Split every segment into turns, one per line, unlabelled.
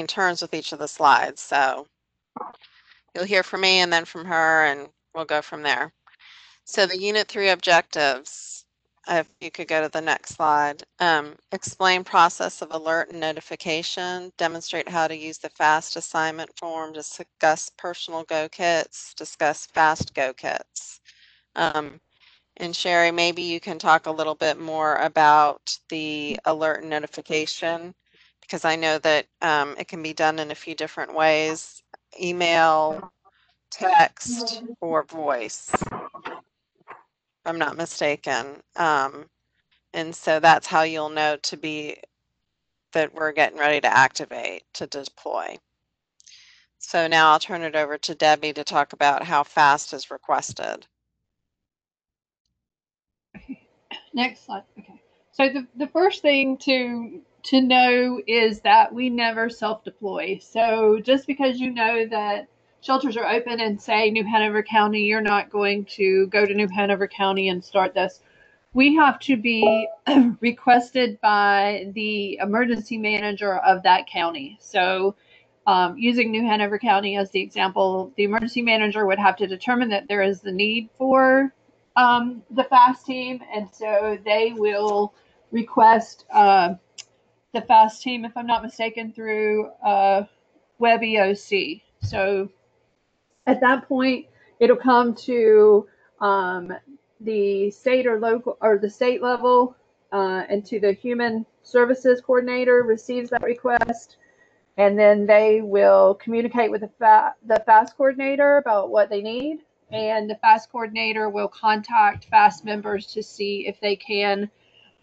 turns with each of the slides. So you'll hear from me and then from her, and we'll go from there. So the Unit 3 objectives, if you could go to the next slide. Explain process of alert and notification, demonstrate how to use the FAST assignment form, discuss personal go kits, discuss FAST go kits. And Sherry, maybe you can talk a little bit more about the alert and notification, because I know that it can be done in a few different ways: email, text, or voice, if I'm not mistaken. And so that's how you'll know to be that we're getting ready to activate to deploy. So now I'll turn it over to Debbie to talk about how FAST is requested.
Next slide. Okay. So the first thing to know is that we never self-deploy. So just because you know that shelters are open in, say, New Hanover County, you're not going to go to New Hanover County and start this. We have to be requested by the emergency manager of that county. So using New Hanover County as the example, the emergency manager would have to determine that there is the need for the FAST team, and so they will request the FAST team, if I'm not mistaken, through WebEOC. So at that point, it'll come to the state or local or the state level, and to the human services coordinator receives that request, and then they will communicate with the FAST coordinator about what they need, and the FAST coordinator will contact FAST members to see if they can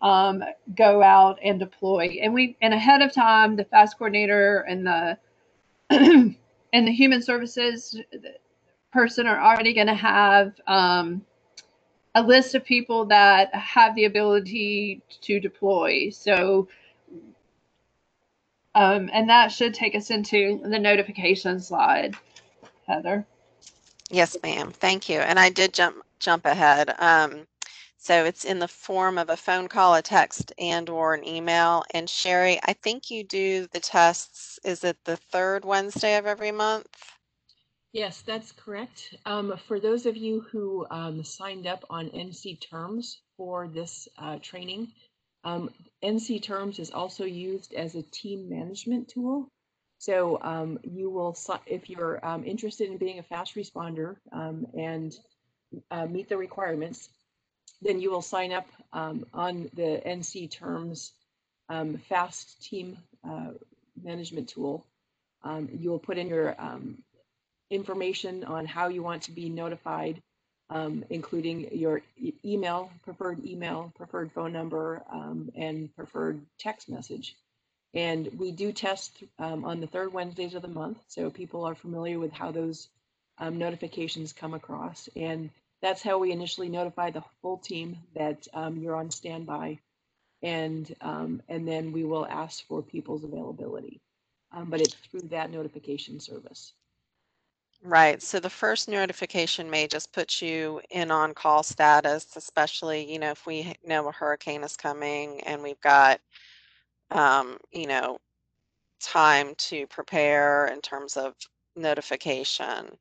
go out and deploy. And ahead of time, the FAST coordinator and the and the human services person are already going to have a list of people that have the ability to deploy. So and that should take us into the notification slide, Heather.
Yes, ma'am. Thank you. And I did jump ahead. So it's in the form of a phone call, a text, and or an email. And Sherry, I think you do the tests, is it the third Wednesday of every month?
Yes, that's correct. For those of you who signed up on NC Terms for this training, NC Terms is also used as a team management tool. So you will, if you're interested in being a fast responder and meet the requirements, then you will sign up on the NC Terms fast team management tool. You will put in your information on how you want to be notified, including your email, preferred phone number, and preferred text message. And we do test on the third Wednesdays of the month, so people are familiar with how those notifications come across. And that's how we initially notify the full team that you're on standby, and then we will ask for people's availability. But it's through that notification service.
Right. So the first notification may just put you in on-call status, especially, if we know a hurricane is coming and we've got, time to prepare in terms of notification.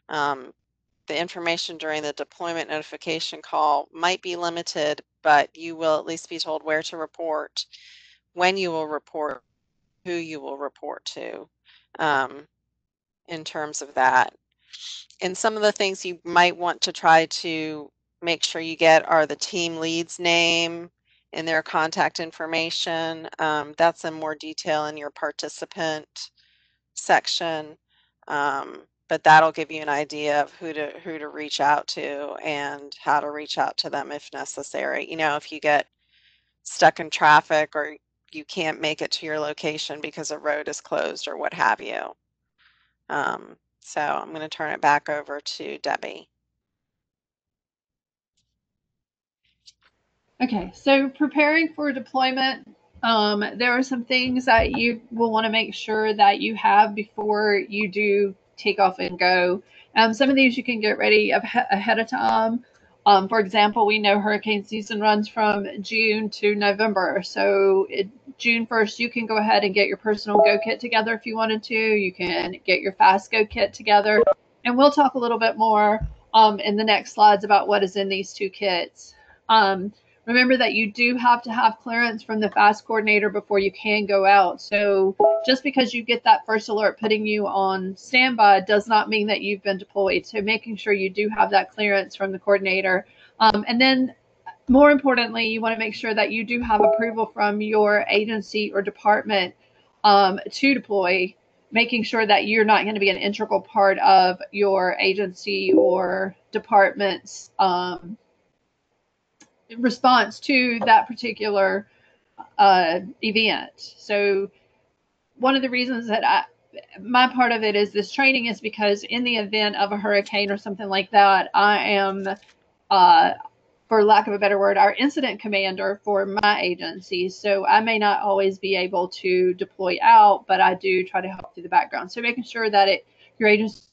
The information during the deployment notification call might be limited, but you will at least be told where to report, when you will report, who you will report to, in terms of that. And some of the things you might want to try to make sure you get are the team lead's name and their contact information. That's in more detail in your participant section. But that'll give you an idea of who to reach out to and how to reach out to them if necessary. If you get stuck in traffic or you can't make it to your location because a road is closed or what have you. So I'm going to turn it back over to Debbie.
Okay, so preparing for deployment, there are some things that you will want to make sure that you have before you do take off and go. Some of these you can get ready ahead of time, For example, we know hurricane season runs from June to November. So June 1st, you can go ahead and get your personal go kit together if you wanted to. You can get your fast go kit together. And we'll talk a little bit more in the next slides about what is in these two kits. Remember that you do have to have clearance from the FAST coordinator before you can go out. So just because you get that first alert putting you on standby does not mean that you've been deployed. So making sure you do have that clearance from the coordinator. And then more importantly, you want to make sure that you do have approval from your agency or department to deploy, making sure that you're not going to be an integral part of your agency or department's response to that particular event. So one of the reasons that my part of it is this training is because in the event of a hurricane or something like that, I am, for lack of a better word, our incident commander for my agency. So I may not always be able to deploy out, but I do try to help through the background. So making sure that your agency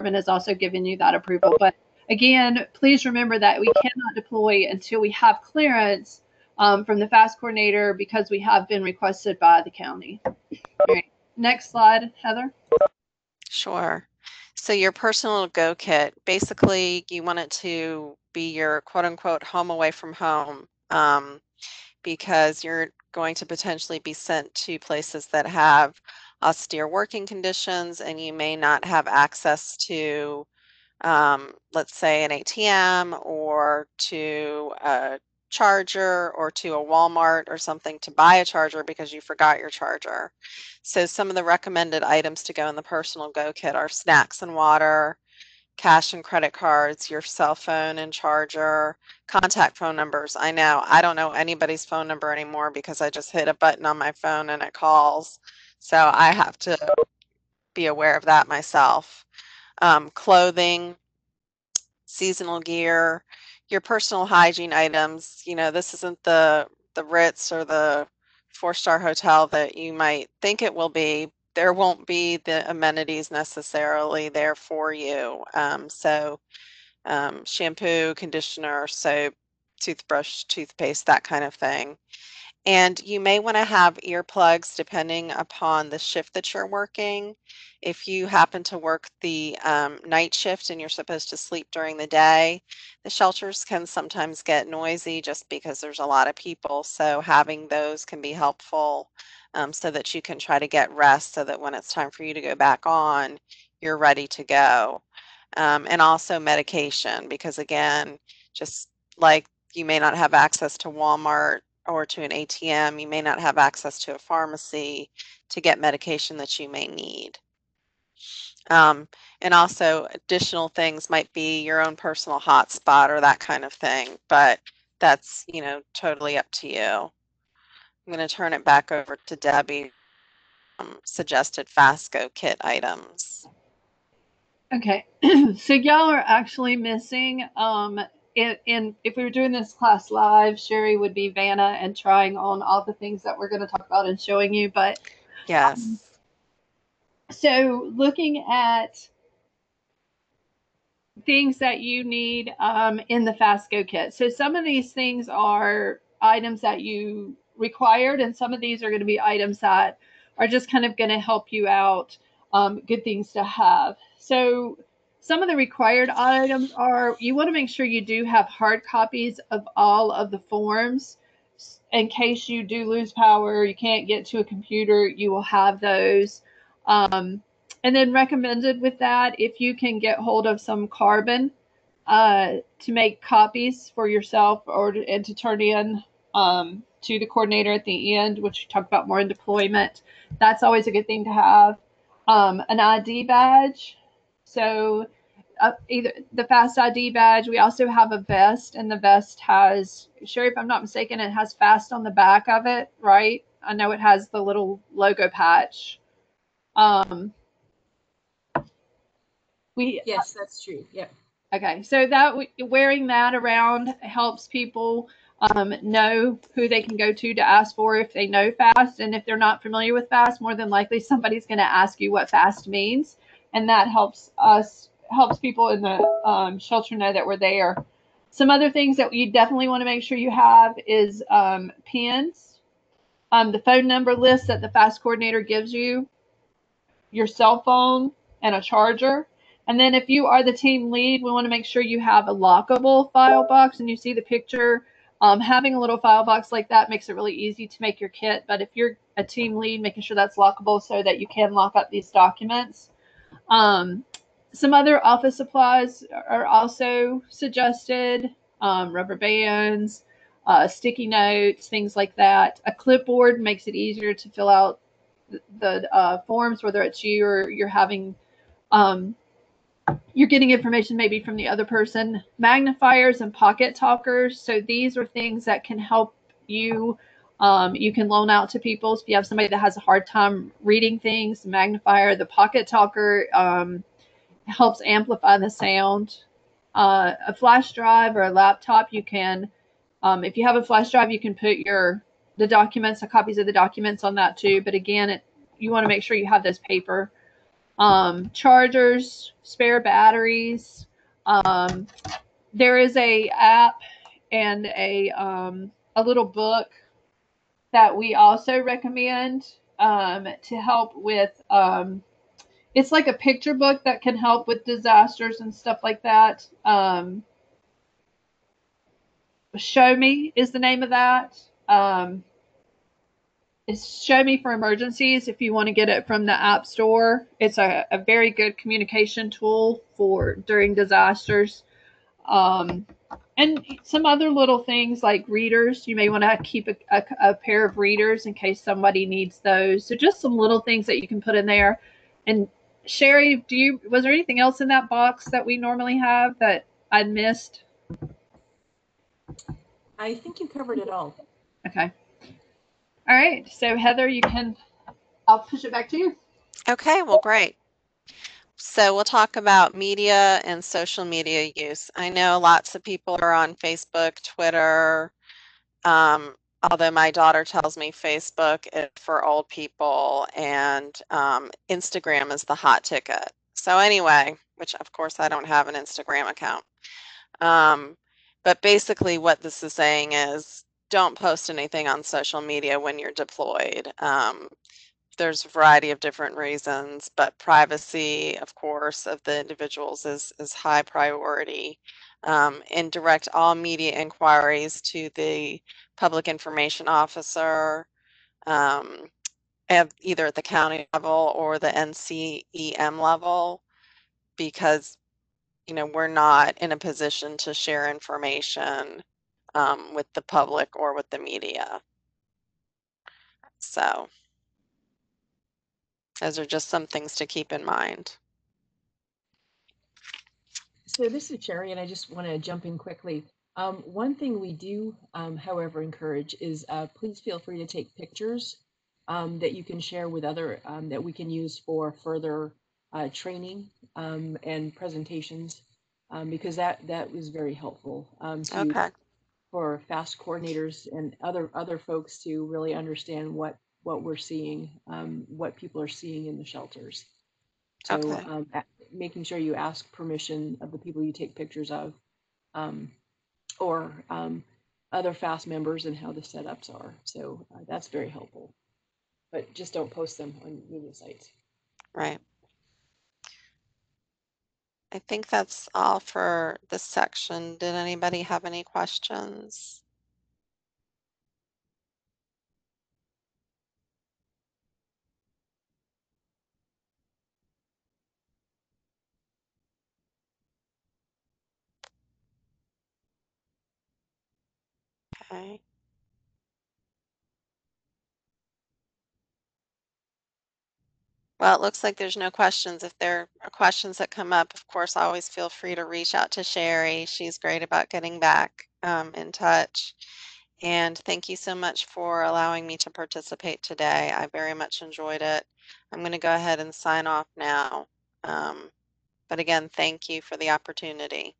is also giving you that approval. But again, please remember that we cannot deploy until we have clearance from the FAST coordinator because we have been requested by the county. All right. Next slide, Heather.
Sure. So your personal go kit, basically you want it to be your quote unquote home away from home, because you're going to potentially be sent to places that have austere working conditions and you may not have access to, let's say, an ATM or to a charger or to a Walmart or something to buy a charger because you forgot your charger. So some of the recommended items to go in the personal go kit are snacks and water, cash and credit cards, your cell phone and charger, contact phone numbers. I know I don't know anybody's phone number anymore because I just hit a button on my phone and it calls. So I have to be aware of that myself. Clothing, seasonal gear, your personal hygiene items. You know, this isn't the Ritz or the four-star hotel that you might think it will be. There won't be the amenities necessarily there for you. Shampoo, conditioner, soap, toothbrush, toothpaste, that kind of thing. And you may want to have earplugs depending upon the shift that you're working. If you happen to work the night shift and you're supposed to sleep during the day, the shelters can sometimes get noisy just because there's a lot of people. So having those can be helpful, so that you can try to get rest so that when it's time for you to go back on, you're ready to go. And also medication, because again, just like you may not have access to Walmart or to an ATM, you may not have access to a pharmacy to get medication that you may need. And also additional things might be your own personal hotspot or that kind of thing, but that's, totally up to you. I'm going to turn it back over to Debbie. Suggested FASCO kit items.
Okay, so y'all are actually missing, if we were doing this class live, Sherry would be Vanna and trying on all the things that we're going to talk about and showing you. But
yes.
So looking at things that you need in the FASCO kit. So some of these things are items that you required, and some of these are going to be items that are just kind of going to help you out, good things to have. So some of the required items are, you want to make sure you do have hard copies of all of the forms. In case you do lose power, you can't get to a computer, you will have those. And then recommended with that, if you can get hold of some carbon to make copies for yourself and to turn in to the coordinator at the end, which we talk about more in deployment. That's always a good thing to have. An ID badge. So either the FAST ID badge. We also have a vest, and the vest has, Sherry, if I'm not mistaken, it has FAST on the back of it, right? I know it has the little logo patch.
Yes, that's true. Yep.
Okay, so that wearing that around helps people know who they can go to ask for if they know FAST, and if they're not familiar with FAST, more than likely somebody's going to ask you what FAST means, and that helps people in the shelter know that we're there. Some other things that you definitely want to make sure you have is pins, the phone number list that the FAST coordinator gives you, your cell phone, and a charger. And then if you are the team lead, we want to make sure you have a lockable file box. And you see the picture. Having a little file box like that makes it really easy to make your kit. But if you're a team lead, making sure that's lockable so that you can lock up these documents. Some other office supplies are also suggested, rubber bands, sticky notes, things like that. A clipboard makes it easier to fill out the forms, whether it's you or you're having you're getting information maybe from the other person. Magnifiers and pocket talkers. So these are things that can help you. You can loan out to people. So if you have somebody that has a hard time reading things, the magnifier, the pocket talker helps amplify the sound. A flash drive or a laptop, you can, if you have a flash drive, you can put the documents, the copies of the documents on that too. But again, you want to make sure you have those paper. Chargers, spare batteries. There is a app and a little book that we also recommend to help with. It's like a picture book that can help with disasters and stuff like that. Show Me is the name of that. It's Show Me for Emergencies if you want to get it from the App Store. It's a very good communication tool for during disasters. And some other little things like readers. You may want to keep a pair of readers in case somebody needs those. So just some little things that you can put in there. And Sherry, was there anything else in that box that we normally have that I missed?
I think you covered it all.
Okay. All right. So Heather, I'll push it back to you.
Okay, well, great. So we'll talk about media and social media use. I know lots of people are on Facebook, Twitter, although my daughter tells me Facebook is for old people and Instagram is the hot ticket. So anyway, which of course I don't have an Instagram account. But basically what this is saying is don't post anything on social media when you're deployed. There's a variety of different reasons, but privacy, of course, of the individuals is high priority. And direct all media inquiries to the public information officer, either at the county level or the NCEM level, because we're not in a position to share information with the public or with the media. So those are just some things to keep in mind.
So this is Sherry, and I just want to jump in quickly. One thing we do, however, encourage is please feel free to take pictures that you can share with other, that we can use for further training and presentations, because that was very helpful
Okay.
for FAST coordinators and other folks to really understand what we're seeing, what people are seeing in the shelters. So
Okay.
making sure you ask permission of the people you take pictures of, or other FAST members and how the setups are. So that's very helpful. But just don't post them on media sites.
Right. I think that's all for this section. Did anybody have any questions? Okay. Well, it looks like there's no questions. If there are questions that come up, of course, always feel free to reach out to Sherry. She's great about getting back in touch. And thank you so much for allowing me to participate today. I very much enjoyed it. I'm going to go ahead and sign off now. But again, thank you for the opportunity.